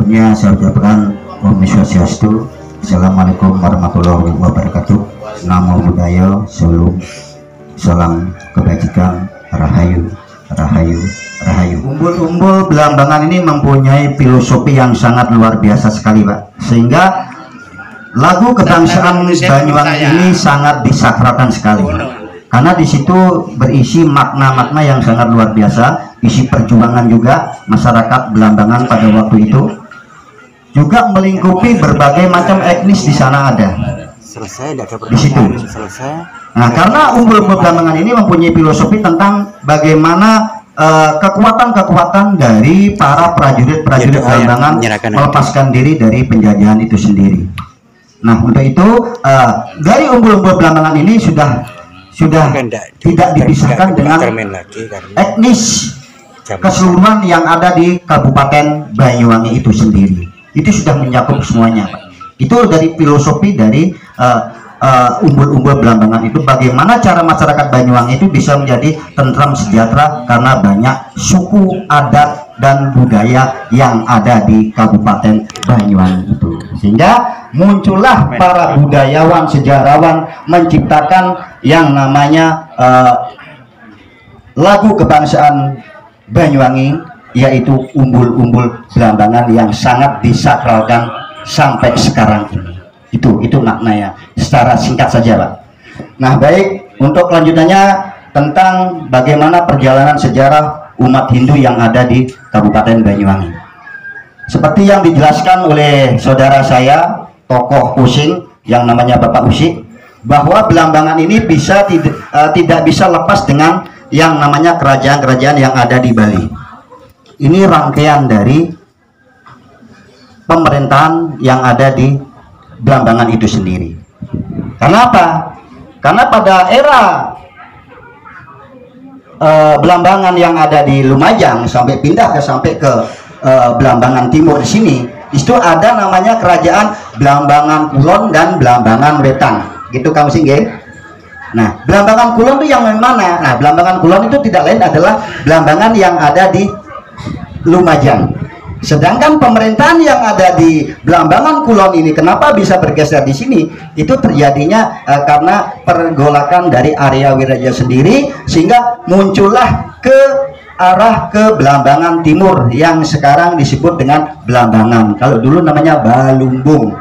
Sebelumnya saya ucapkan Om Swastiastu, Assalamualaikum warahmatullahi wabarakatuh. Namo Buddhaya, salam kebajikan, rahayu, rahayu, rahayu. Umbul-umbul Belambangan ini mempunyai filosofi yang sangat luar biasa sekali, Pak. Sehingga lagu kebangsaan Banyuwangi ini sangat disakralkan sekali. Karena di situ berisi makna-makna yang sangat luar biasa, isi perjuangan juga masyarakat Belambangan pada waktu itu, juga melingkupi berbagai macam etnis di sana ada. Di situ. Nah, karena umbul-umbul Belambangan ini mempunyai filosofi tentang bagaimana kekuatan-kekuatan dari para prajurit-prajurit Belambangan melepaskan diri dari penjajahan itu sendiri. Nah, untuk itu dari umbul-umbul Belambangan ini sudah tidak dipisahkan dengan etnis keseluruhan yang ada di Kabupaten Banyuwangi itu sendiri. Itu sudah mencakup semuanya, Pak. Itu dari filosofi dari umbul-umbul Belambangan itu, bagaimana cara masyarakat Banyuwangi itu bisa menjadi tentram sejahtera karena banyak suku, adat, dan budaya yang ada di Kabupaten Banyuwangi itu. Sehingga muncullah para budayawan, sejarawan menciptakan yang namanya lagu kebangsaan Banyuwangi, yaitu umbul-umbul Belambangan yang sangat disakralkan sampai sekarang ini. Itu maknanya secara singkat saja, Pak. Nah, baik, untuk kelanjutannya tentang bagaimana perjalanan sejarah umat Hindu yang ada di Kabupaten Banyuwangi. Seperti yang dijelaskan oleh saudara saya, tokoh Using yang namanya Bapak Usik, bahwa Belambangan ini tidak bisa lepas dengan yang namanya kerajaan-kerajaan yang ada di Bali. Ini rangkaian dari pemerintahan yang ada di Belambangan itu sendiri. Karena apa? Karena pada era Belambangan yang ada di Lumajang sampai pindah sampai ke Belambangan Timur di sini, itu ada namanya kerajaan Belambangan Kulon dan Belambangan Wetan. Gitu kamu singgih. Nah, Belambangan Kulon itu yang mana? Nah, Belambangan Kulon itu tidak lain adalah Belambangan yang ada di Lumajang. Sedangkan pemerintahan yang ada di Belambangan Kulon ini kenapa bisa bergeser di sini? Itu terjadinya karena pergolakan dari Arya Wiraja sendiri, sehingga muncullah ke arah ke Belambangan Timur yang sekarang disebut dengan Belambangan. Kalau dulu namanya Balumbung.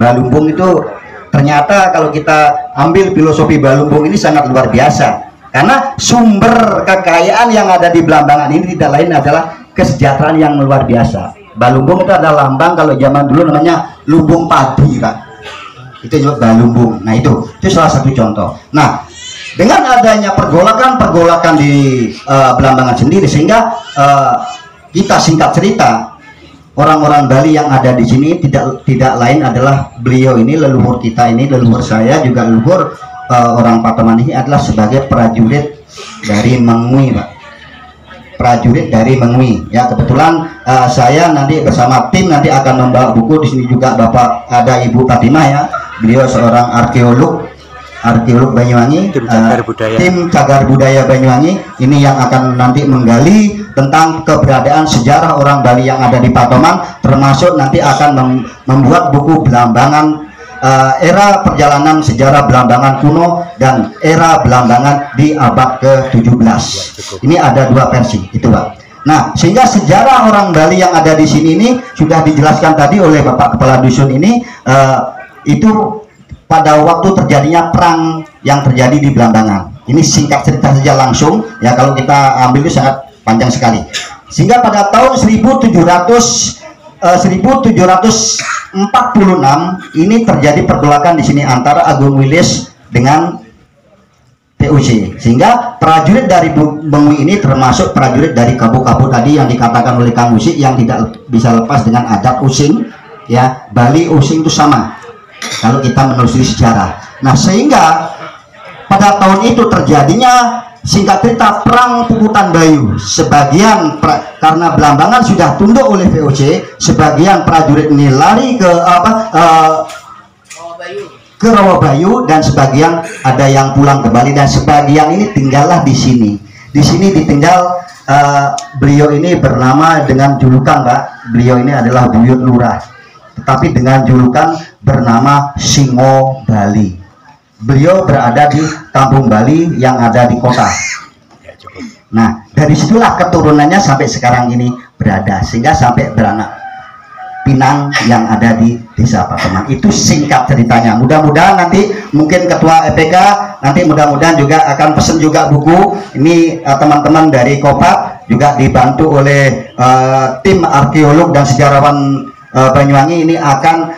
Balumbung itu ternyata kalau kita ambil filosofi Balumbung ini sangat luar biasa. Karena sumber kekayaan yang ada di Belambangan ini tidak lain adalah kesejahteraan yang luar biasa. Balumbung itu adalah lambang, kalau zaman dulu namanya lumbung padi, Pak. Itu juga Balumbung. Nah, itu salah satu contoh. Nah, dengan adanya pergolakan di Belambangan sendiri, sehingga kita singkat cerita, orang-orang Bali yang ada di sini tidak lain adalah beliau ini, leluhur kita ini, leluhur saya juga leluhur orang Patoman ini adalah sebagai prajurit dari Mengui, Pak. Prajurit dari Mengui. Ya, kebetulan saya nanti bersama tim nanti akan membawa buku. Di sini juga Bapak ada Ibu Fatimah, ya. Beliau seorang arkeolog Banyuwangi, tim Cagar Budaya Banyuwangi ini yang akan nanti menggali tentang keberadaan sejarah orang Bali yang ada di Patoman, termasuk nanti akan membuat buku Belambangan, era perjalanan sejarah Belambangan kuno dan era Belambangan di abad ke-17. Ini ada dua versi, itu, Pak. Nah, sehingga sejarah orang Bali yang ada di sini ini sudah dijelaskan tadi oleh Bapak Kepala Dusun ini, itu pada waktu terjadinya perang yang terjadi di Belambangan. Ini singkat cerita saja langsung, ya, kalau kita ambil itu sangat panjang sekali. Sehingga pada tahun 1746 ini terjadi pergolakan di sini antara Agung Wilis dengan PUC, sehingga prajurit dari Mengui ini termasuk prajurit dari kabu-kabu tadi yang dikatakan oleh Kang Usik yang tidak bisa lepas dengan adat Using, ya. Bali Using itu sama kalau kita menelusuri sejarah. Nah, sehingga pada tahun itu terjadinya singkat cerita perang Puputan Bayu. Sebagian karena Belambangan sudah tunduk oleh VOC, sebagian prajurit ini lari ke Rawabayu dan sebagian ada yang pulang ke Bali dan sebagian ini tinggallah di sini. Di sini ditinggal beliau ini bernama dengan julukan, Pak. Beliau ini adalah Buyut Lurah, tetapi dengan julukan bernama Singo Bali. Beliau berada di Kampung Bali yang ada di kota. Nah, dari situlah keturunannya sampai sekarang ini berada, sehingga sampai beranak pinang yang ada di Desa Patemang. Itu singkat ceritanya. Mudah-mudahan nanti mungkin Ketua EPK nanti mudah-mudahan juga akan pesen juga buku ini. Teman-teman dari Kopat juga dibantu oleh tim arkeolog dan sejarawan Banyuwangi ini akan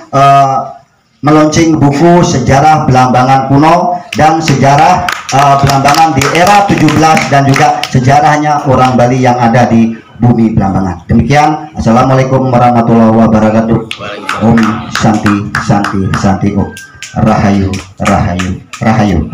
meluncing buku sejarah Belambangan kuno dan sejarah Belambangan di era 17 dan juga sejarahnya orang Bali yang ada di bumi Belambangan. Demikian, assalamualaikum warahmatullahi wabarakatuh. Om Santi Santi Santi Om Rahayu Rahayu Rahayu.